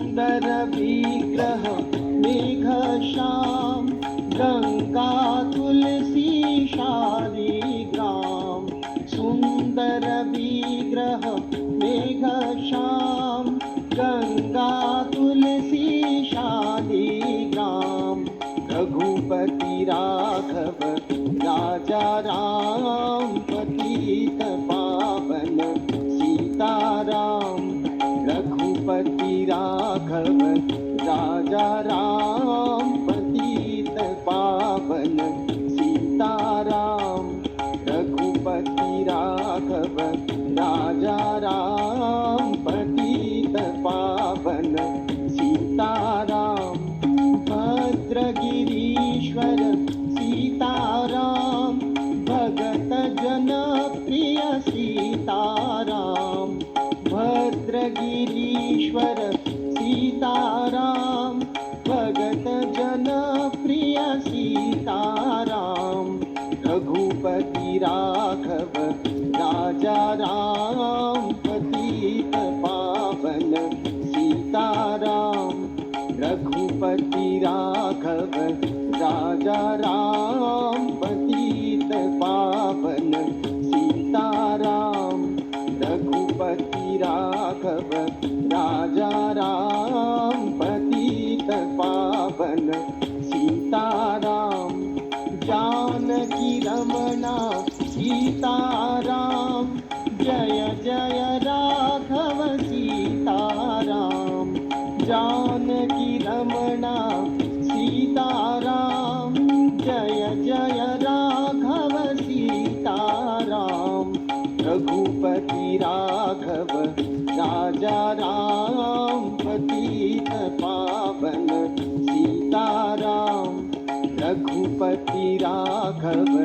सुंदर विग्रह मेघश्याम, गंगा तुलसी शालिग्राम। सुंदर विग्रह मेघश्याम, गंगा तुलसी शालिग्राम। रघुपति राघव राजा राम, पतित पावन सीताराम। रघुपति राघव राजा राम, पतित पावन सीताराम। रघुपति राघव राजा राम, पतित पावन सीताराम। भद्रगिरीश्वर सीताराम, भगत जन प्रिय सीताराम। भद्रगिरीश्वर सीताराम, भगत जन प्रिय सीताराम। रघुपति राघव राजा राम, पतित पावन सीताराम। रघुपति राघव राजा राम, पतित पावन सीताराम। रघुपति राघव राजा राम, पतित पावन सीताराम। जानकी रमणा सीताराम, जय जय राघव सीताराम। जानकी रमणा सीताराम, जय जय राघव सीताराम। रघुपति राघव राजा राम, पतित पावन सीताराम। रघुपति राघव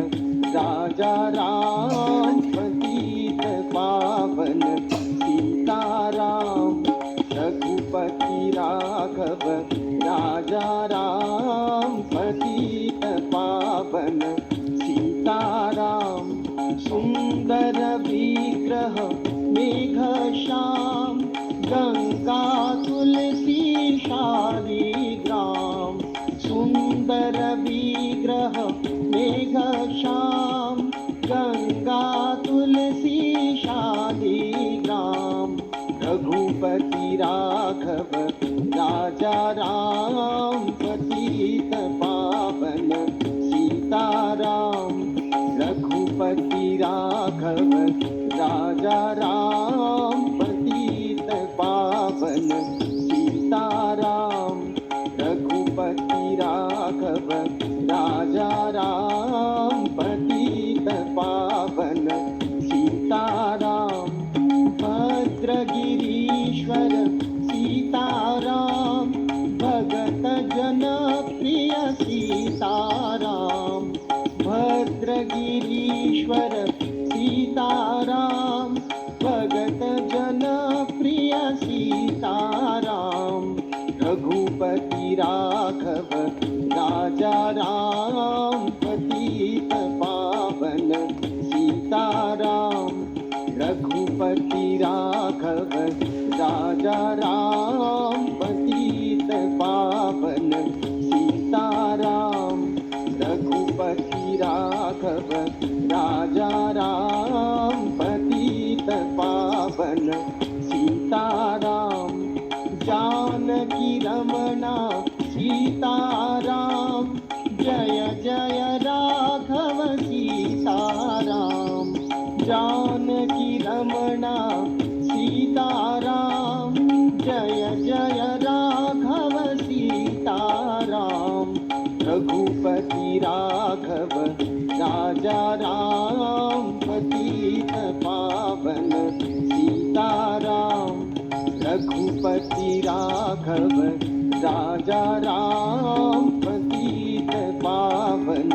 राजा राम, पतित पावन सीताराम। रघुपति राघव राजा राम, पतित पावन सीताराम। सुंदर विग्रह मेघश्याम, गंगा तुलसी शालिग्राम। सुंदर विग्रह मेघश्याम, गंगा तुलसी शालिग्राम। रघुपति राघव राजा राम, पतित पावन सीताराम। रघुपति राघव राजा राम, पतित पावन सीताराम। रघुपति राघव राजा राम, पतित पावन सीताराम। भद्रगिरीश्वर सीताराम, भगत जन प्रिय सीताराम। भद्रगिरीश्वर सीताराम, भगत जन प्रिय सीताराम। रघुपति राघव राजा राम, पतित पावन सीताराम। रघुपति राघव राजा राम, पतित पावन सीताराम। रघुपति राघव राजा राम, पतित पावन सीताराम। जानकी रमणा सीताराम, जय जय राघव सीताराम। जानकी रमणा सीताराम, जय जय राघव सीताराम। रघुपति राघव राजा राम, पतित पावन सीताराम। रघुपति राघव राजा राम, पतित पावन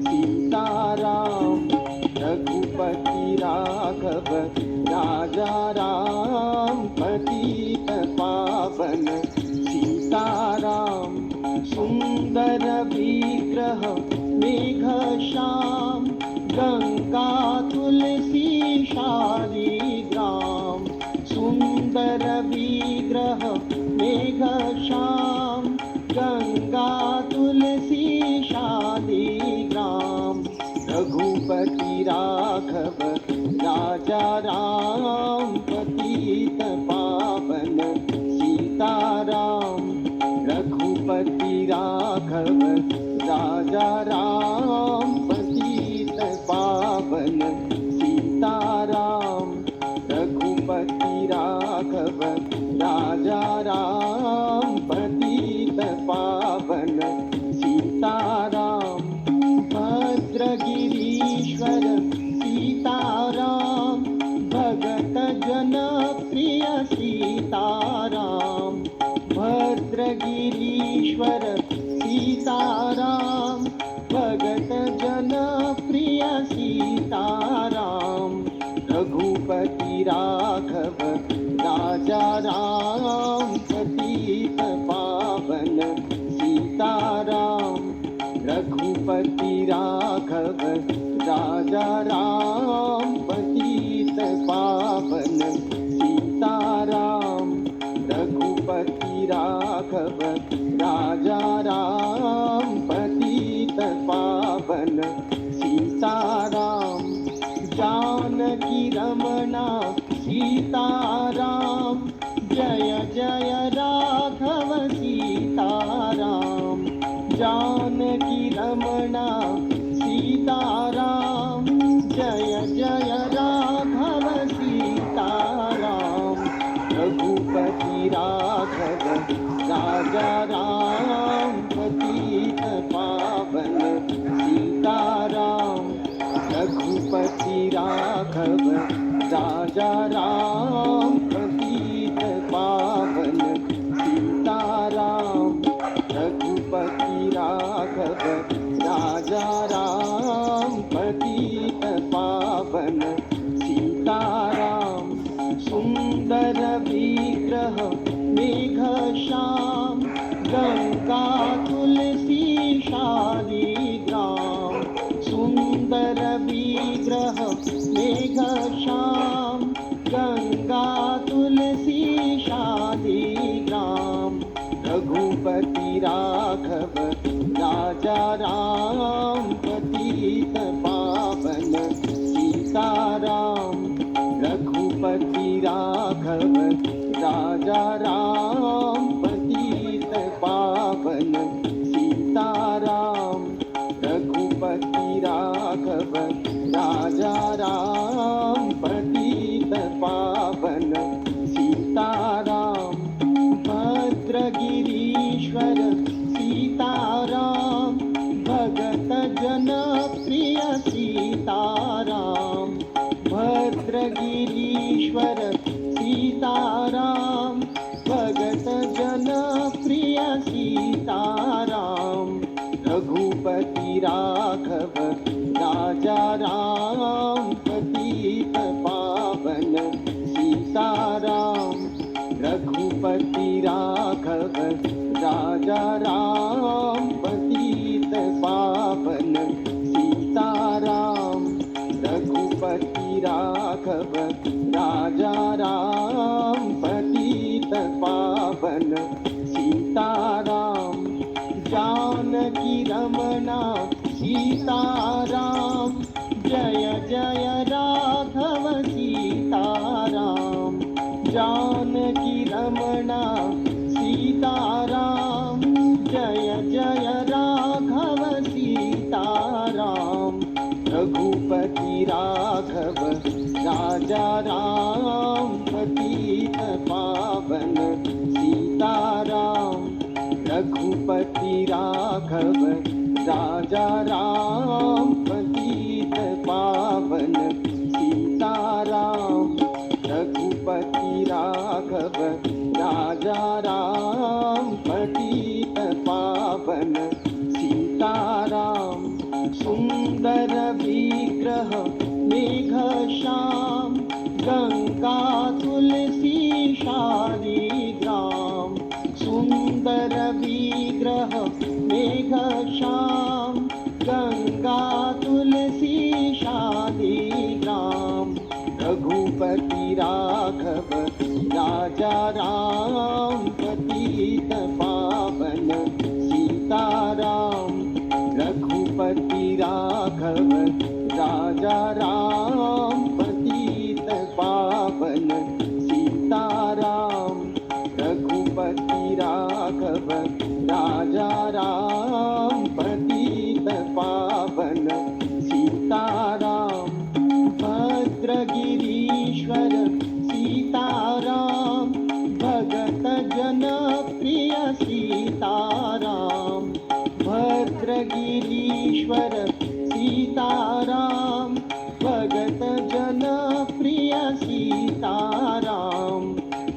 सीताराम। रघुपति राघव राजा राम, पतित पावन सीताराम। सुंदर विग्रह मेघश्याम, गंगा तुलसी शालिग्राम। सुंदर विग्रह मेघश्याम गंगा तुलसी शालिग्राम रघुपति राघव राजा राम पतित पावन सीताराम रघुपति राघव राजा राम पतित पावन सीताराम रघुपति राघव राजा राम पतित पावन सीताराम भद्रगिरीश्वर सीताराम भगत जन प्रिय सीताराम भद्रगिरीश्वर सीताराम भगत जन प्रिय सीताराम रघुपति राघव राजा राम पतित पावन सीताराम रघुपति राघव राजा राम पतित पावन सीताराम रघुपति राघव राजा राम पतित पावन सीताराम जानकी रमणा सीताराम जय जय राघव सीताराम जानकी रमणा सीताराम जय जय राघव सीताराम रघुपति राघव राजा राम पतित पावन सीताराम रघुपति राघव राजा राम पतित पावन सीताराम रघुपति राघव राजा राम पतित पावन सीताराम सुंदर विग्रह मेघश्याम गंगा तुलसी शालिग्राम सुंदर विग्रह मेघश्याम गंगा तुलसी शालिग्राम रघुपति राघव राजा राम पतित पावन सीताराम रघुपति राघव राजा राम पतित पावन सीताराम रघुपति राघव राजा राम पतित पावन सीताराम भद्रगिरीश्वर सीताराम भगत जन प्रिय सीताराम भद्रगिरीश्वर सीताराम भगत जन प्रिय सीताराम रघुपति राघव राजा राम पतित पावन सीताराम रघुपति राघव राजा राम पतित पावन सीताराम रघुपति राघव राजा राम पतित पावन सीताराम जानकी रमणा सीताराम जय जय राघव सीताराम जानकी रमणा सीताराम जय जय राघव सीताराम रघुपति राघव राजा राम पतित पावन सीताराम रघुपति राघव राजा राम पतित पावन सीताराम रघुपति राघव राजा राम पतित पावन सीताराम सुंदर विग्रह मेघश्याम गंगा तुलसी शालिग्राम सुंदर विग्रह मेघश्याम गंगा तुलसी शालिग्राम रघुपति राघव राजा राम पति रघुपति राघव राजा राम पतित पावन सीताराम भद्रगिरीश्वर सीताराम भगत जन प्रिय सीताराम भद्रगिरीश्वर सीताराम भगत जन प्रिय सीताराम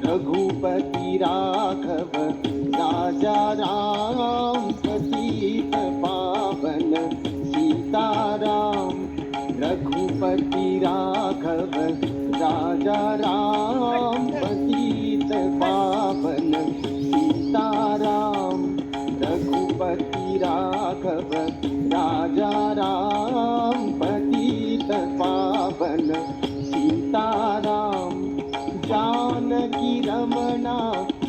रघुपति राघव राजा राम पतित पावन सीताराम रघुपति राघव राजा राम पतित पावन सीताराम रघुपति राघव राजा राम पतित पावन सीताराम जानकी रमणा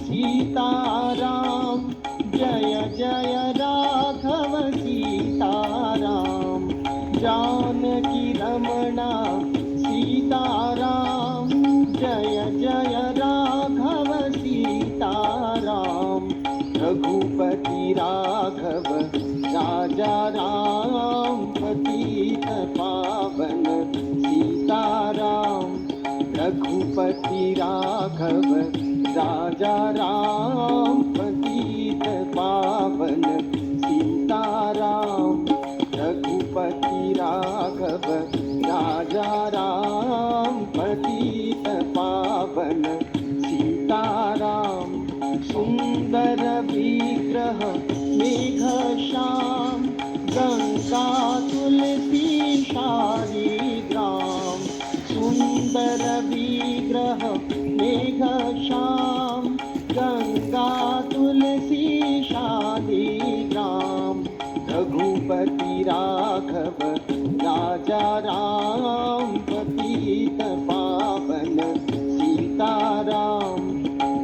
सीताराम जय जय राघव सीताराम जानकी रमणा सीताराम जय जय राघव सीताराम रघुपति राघव राजा राम पतित पावन सीताराम रघुपति राघव राजा राम पतित पावन सीताराम रघुपति राघव राजा राम पतित पावन सीताराम सुंदर विग्रह मेघश्याम गंगा तुलसी शालिग्राम सुंदर विग्रह मेघश्याम गंगा तुलसी शालिग्राम रघुपति राघव राजा राम पतित पावन सीताराम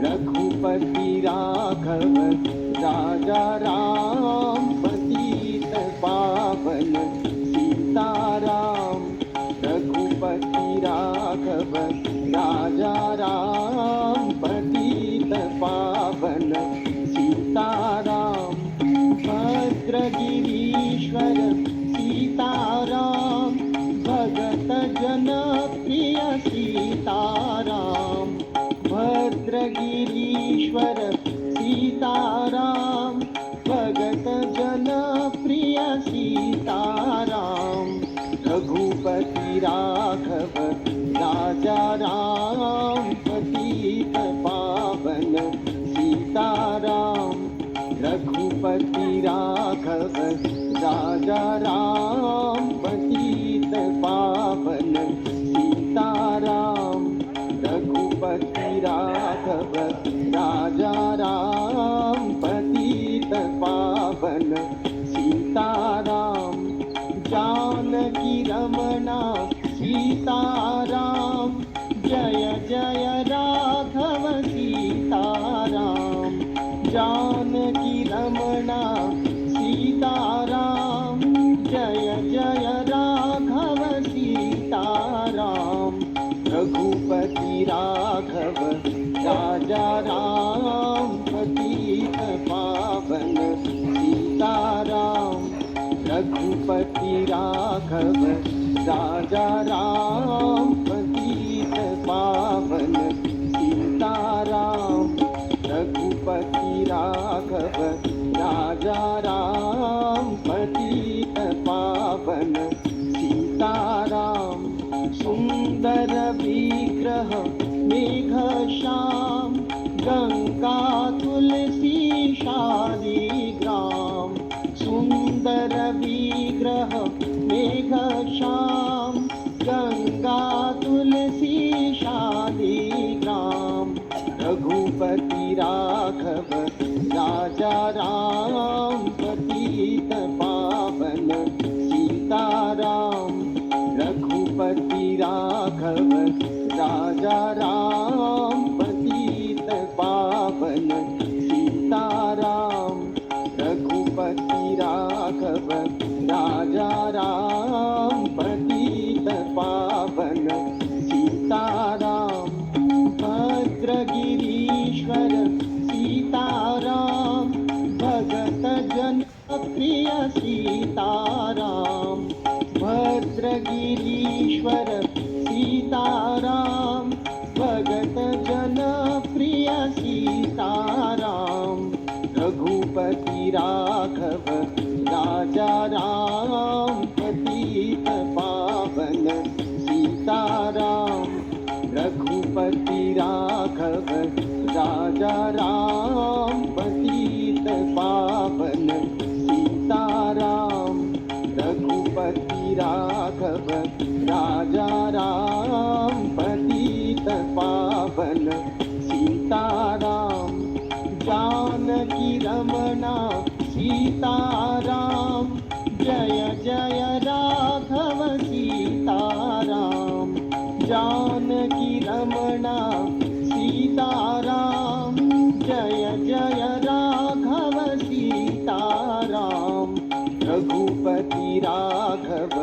रघुपति राघव राजा राम पतित पावन सीताराम रघुपति राघव राजा राम पतित पावन सीताराम भद्रगिरीश्वर सीताराम भगत जन प्रिय सीताराम भद्रगिरीश्वर सीताराम भगत जन प्रिय सीताराम रघुपति राघव राजा राम पतित पावन सीताराम रघुपति राघव राजा राम पतित पावन सीताराम रघुपति राघव राजा राम पतित पावन सीताराम जानकी रमणा सीताराम जय जय राघव सीताराम जानकी रमणा सीताराम जय जय राघव सीताराम रघुपति राघव राजा राम पतित पावन सीताराम रघुपति राघव राजा राम पतित पावन सीताराम रघुपति राघव राजा राम पतित पावन सीताराम सुंदर विग्रह मेघश्याम गंगा तुलसी शालिग्राम सुंदर विग्रह मेघश्याम गंगा तुलसी शालिग्राम रघुपति राघव राजा राम पतित पावन सीताराम रघुपति राघव राजा राम पतित पावन सीताराम रघुपति राघव राजा राम पतित पावन सीताराम भद्रगिरीश्वर प्रिय सीताराम भद्रगिरीश्वर सीताराम भगत जन प्रिय सीताराम रघुपति राघव राजा राम पतित पावन सीताराम रघुपति राघव राजा राम पतित पावन सीताराम रघुपति राघव राजा राम पतित पावन सीताराम जानकी रमणा सीताराम जय जय राघव सीताराम जानकी रमणा सीताराम जय जय राघव सीताराम रघुपति राघव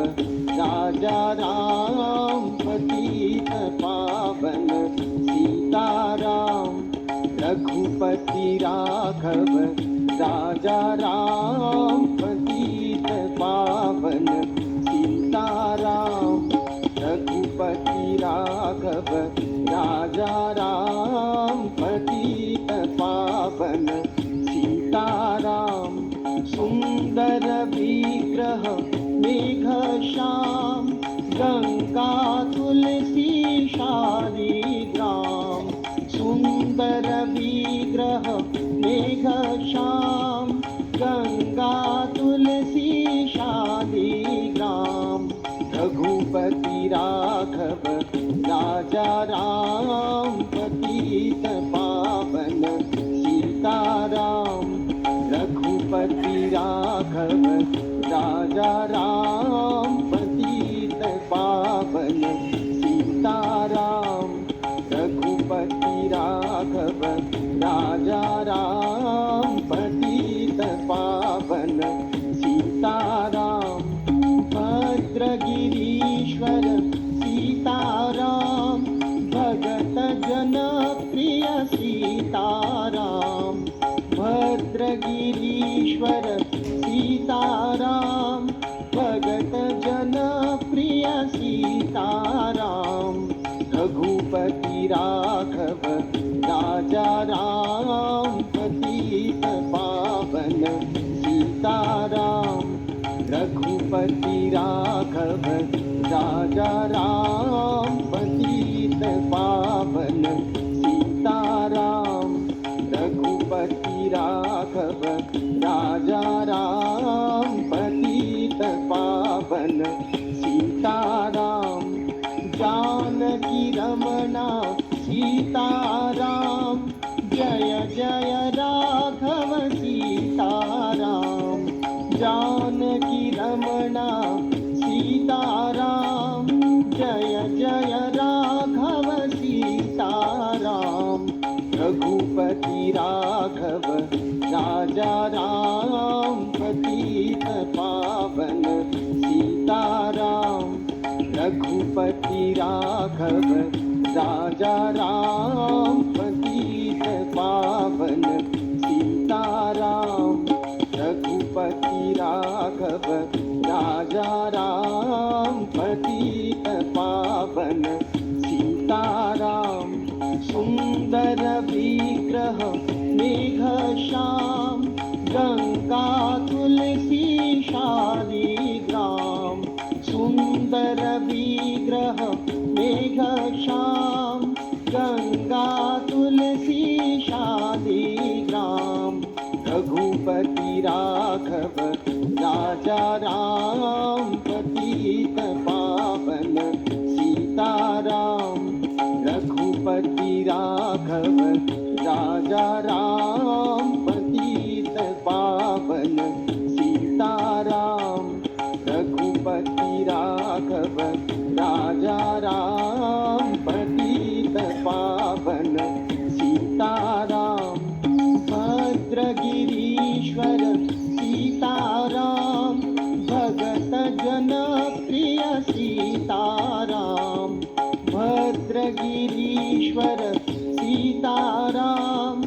राजा राम पतित पावन सीताराम रघुपति राघव राजा राम पतित पावन सीताराम रघुपति राघव राजा राम पतित पावन सीताराम सुंदर विग्रह मेघश्याम गंगा तुलसी शालिग्राम सुंदर विग्रह मेघश्याम गंगा तुलसी शालिग्राम रघुपति राघव राजा राम पतित पावन सीताराम रघुपति राघव राजा राम पतित पावन सीताराम रघुपति राघव राजा राम पतित पावन सीताराम भद्रगिरीश्वर सीताराम भगत जन प्रिय सीताराम भद्रगिरीश्वर सीताराम भगत जन प्रिय सीताराम रघुपति राघव राजा राम पतित पावन सीताराम रघुपति राघव राजा राम पतित पावन सीताराम रघुपति राघव राजा राम पतित पावन सीताराम जानकी रमणा सीताराम जय जय राघव सीताराम जानकी रमणा सीताराम जय जय राघव सीताराम रघुपति राघव राजा राम पतित पावन सीताराम रघुपति राघव राजा राम पतित पावन सीताराम रघुपति राघव राजा राम पतित पावन सीताराम सुंदर विग्रह मेघश्याम गंगा तुलसी शालिग्राम सुंदर विग्रह मेघश्याम गंगा तुलसी शालिग्राम रघुपति राघव राजा राम पतित पावन सीताराम रघुपति राघव राजा राम पतित पावन सीताराम रघुपति राघव राजा राम पतित पावन सीताराम भद्रगिरीश्वर सीताराम भगत जन प्रिय सीताराम भद्रगिरीश्वर सीताराम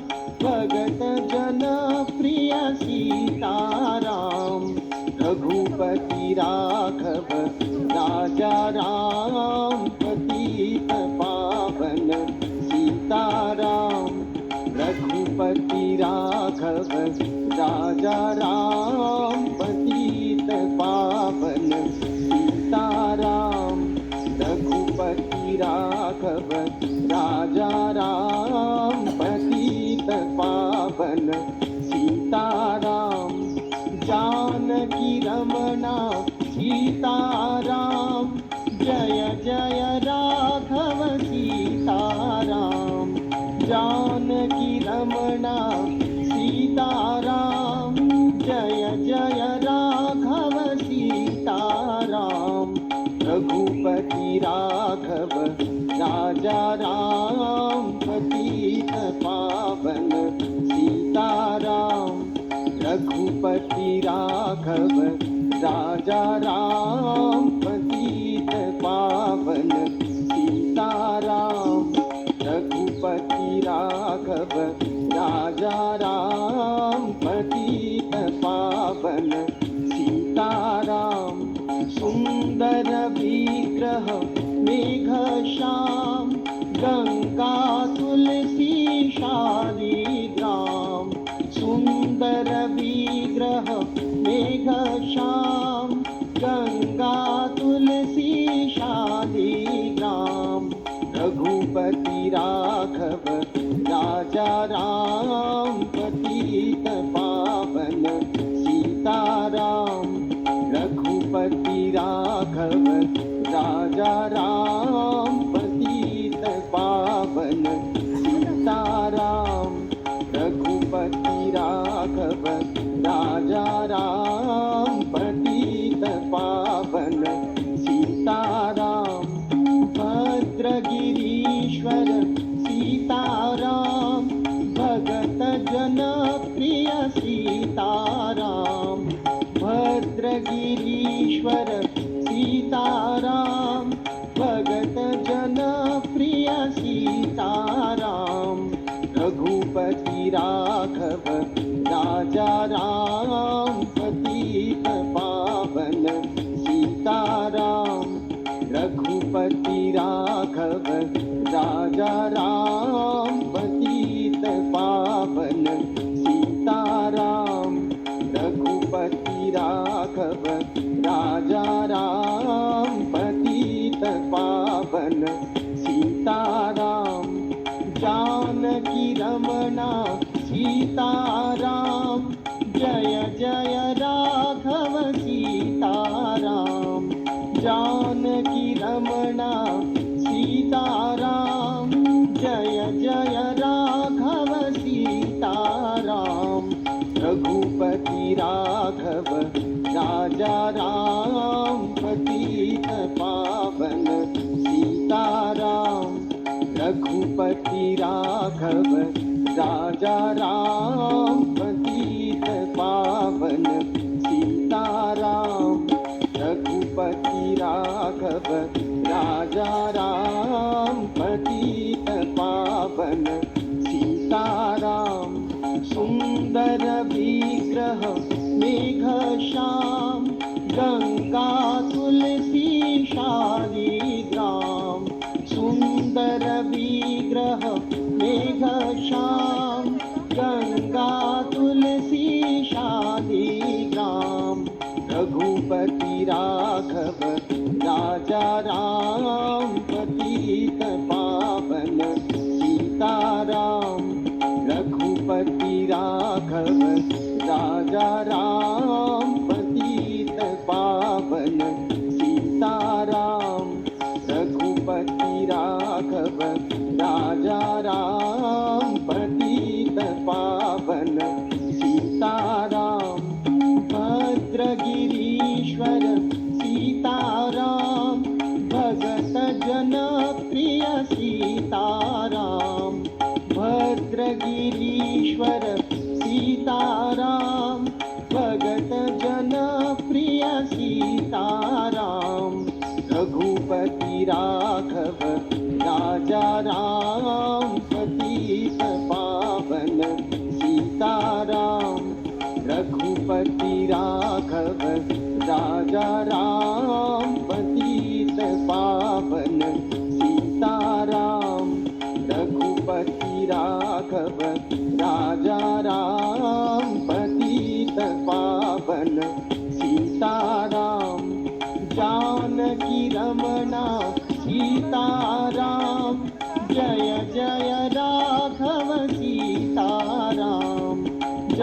भगत जन प्रिय सीताराम राघव राजा राम पतित पावन सीताराम रघुपति राघव राजा राम पतित पावन सीताराम जानकी रमणा सीताराम जय जय राघव सीताराम जानकी रमणा सीताराम जय जय राघव सीताराम रघुपति राघव राजा राम पतित पावन सीताराम रघुपति राघव राजा राम पतित पावन सीताराम रघुपति राघव राजा राम पतित पावन सीताराम सुंदर विग्रह मेघश्याम गंगा तुलसी शालिग्राम सुंदर विग्रह मेघश्याम गंगा तुलसी शालिग्राम रघुपति राघव राजा राम पतित पावन सीताराम रघुपति राघव राजा राम पतित पावन सीताराम रघुपति राघव राजा राम पतित पावन सीताराम भद्रगिरीश्वर सीताराम भगत जन प्रिय सीताराम भद्रगिरीश्वर सीताराम भगत जन प्रिय सीताराम रघुपति राघव राजा राम पतित पावन सीताराम रघुपति राघव राजा राम पतित पावन सीताराम रघुपति राघव राजा राम पतित पावन सीताराम जानकी रमणा सीताराम जय जय राघव सीताराम जानकी रमणा सीताराम जय जय राघव सीताराम रघुपति राघव राजा राम पतित पावन सीताराम रघुपति राघव राजा राम पतित पावन सीताराम रघुपति राघव राजा राम पतित पावन सीताराम सुंदर विग्रह मेघश्याम गंगा तुलसी शालिग्राम सुंदर विग्रह मेघश्याम गंगा तुलसी शालिग्राम रघुपति राघव राजा राम पतित पावन सीताराम रघुपति राघव राजा राम पतित पावन सीताराम रघुपति राघव राजा राम पतित पावन सीताराम भद्रगिरीश्वर सीताराम भगत जन प्रिय सीताराम भद्रगिरीश्वर सीताराम भगत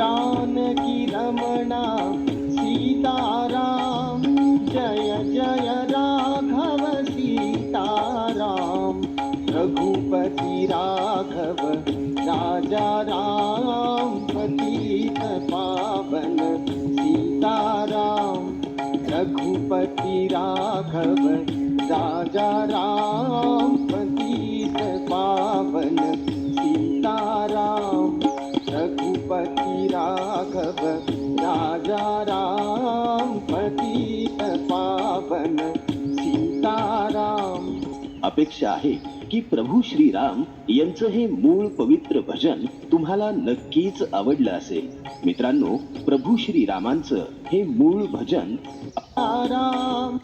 जानकी रमणा सीताराम जय जय राघव सीताराम रघुपति राघव राजा राम पतित पावन सीताराम रघुपति राघव राजा राम पतित पावन सीताराम रघुपति राघव राजा राम पतित पावन सीताराम. अपेक्षा आहे की प्रभू श्रीराम यांचं हे मूळ पवित्र भजन तुम्हाला नक्कीच आवडलं असेल. मित्रांनो, प्रभू श्रीरामांचं हे मूळ भजन राम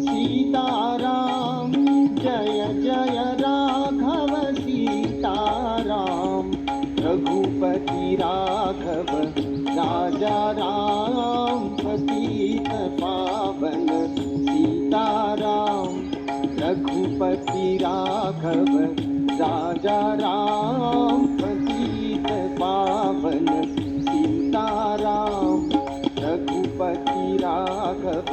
सीताराम जय जय राघव सीताराम रघुपति राघव राजा राम पतित पावन सीताराम रघुपति राघव राजा राम पतित पावन सीताराम रघुपति राघव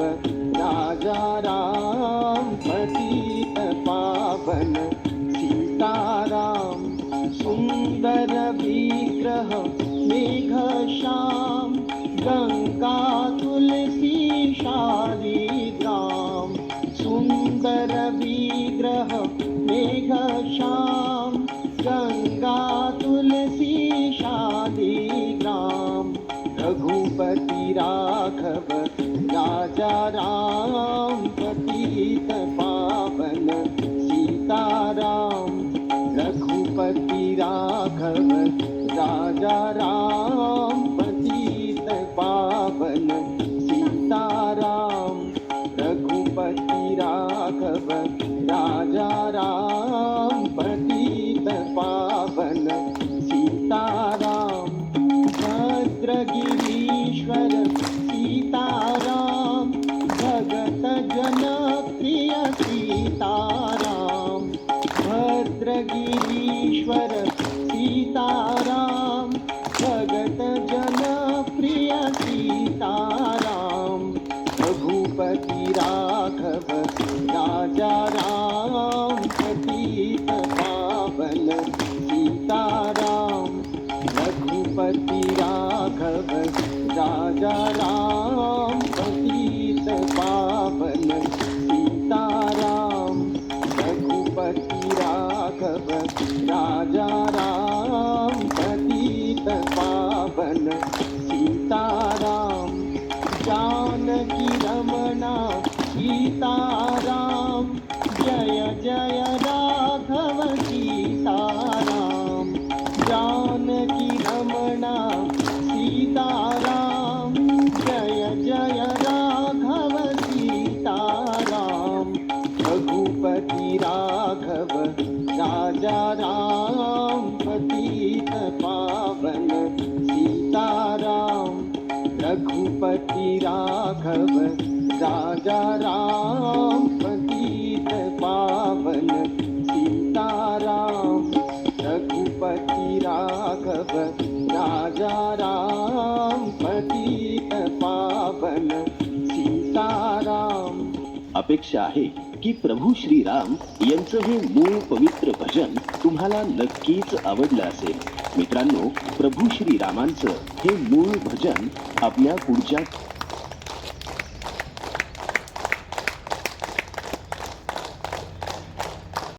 राजा राम पतित पावन सीताराम. सुंदर विग्रह मेघ श्याम गंगा तुलसी शालिग्राम सुंदर विग्रह मेघ श्याम गंगा तुलसी शालिग्राम रघुपति राघव राजा राम पतित पावन सीताराम रघुपति राघव राजा राम पतित पावन सीताराम रघुपति राघव राजा राम पतित पावन सीताराम. भद्रगिरीश्वर सीताराम भगत जन प्रिय सीताराम भद्रगिरीश्वर सीताराम भगत जन प्रिय सीताराम रघुपति राघव राजा राम पतित पावन सीताराम रघुपति राघव राजा राम पतित पावन सीताराम रघुपति राघव राजा राम पतित पावन सीताराम. जानकी रमणा सीताराम जय जय राघव सीताराम जानकी रमणा सीताराम जय जय राघव सीताराम रघुपति राघव राजा राम पतित पावन सीताराम रघुपति राघव राजा राम पतित पावन सीताराम रघुपति राघव राजा राम पतित पावन सीताराम. अपेक्षा आहे की प्रभू श्रीराम यांचं हे मूळ पवित्र भजन तुम्हाला नक्कीच आवडलं असेल. मित्रांनो, प्रभू श्रीरामांचं हे मूळ भजन आपल्या पुढच्या